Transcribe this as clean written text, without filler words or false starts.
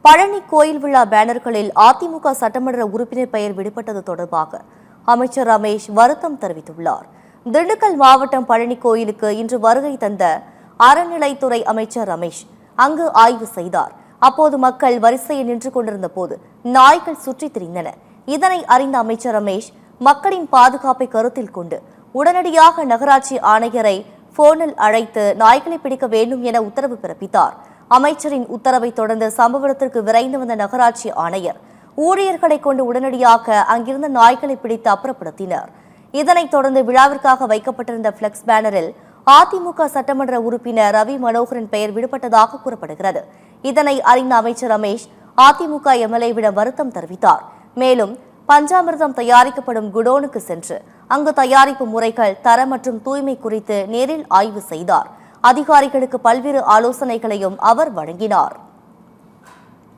பழனி கோயில் விழா பேனர்களில் அதிமுக சட்டமன்ற உறுப்பினர் பெயர் விடுபட்டது தொடர்பாக அமைச்சர் ரமேஷ் வருத்தம் தெரிவித்துள்ளார். திண்டுக்கல் மாவட்டம் பழனி கோயிலுக்கு இன்று வருகை தந்த அறநிலைத்துறை அமைச்சர் ரமேஷ் அங்கு ஆய்வு செய்தார். அப்போது மக்கள் வரிசையில் நின்று கொண்டிருந்த போது நாய்கள் சுற்றித் திரிந்தன. இதனை அறிந்த அமைச்சர் ரமேஷ் மக்களின் பாதுகாப்பை கருத்தில் கொண்டு உடனடியாக நகராட்சி ஆணையரை போனில் அழைத்து நாய்களை பிடிக்க வேண்டும் என உத்தரவு பிறப்பித்தார். அமைச்சரின் உத்தரவை தொடர்ந்து சம்பவ இடத்திற்கு விரைந்து வந்த நகராட்சி ஆணையர் ஊழியர்களை கொண்டு உடனடியாக அங்கிருந்த நாய்களை பிடித்து அப்புறப்படுத்தினர். இதனைத் தொடர்ந்து விழாவிற்காக வைக்கப்பட்டிருந்த பிளெக்ஸ் பேனரில் அதிமுக சட்டமன்ற உறுப்பினர் ரவி மனோகரன் பெயர் விடுபட்டதாக கூறப்படுகிறது. இதனை அறிந்த அமைச்சர் ரமேஷ் அதிமுக எம்எல்ஏவிடம் வருத்தம் தெரிவித்தார். மேலும் பஞ்சாமிர்தம் தயாரிக்கப்படும் குடோனுக்கு சென்று அங்கு தயாரிப்பு முறைகள், தரம் மற்றும் தூய்மை குறித்து நேரில் ஆய்வு செய்தார். அதிகாரிகளுக்கு பல்வேறு ஆலோசனைகளையும் அவர் வழங்கினார்.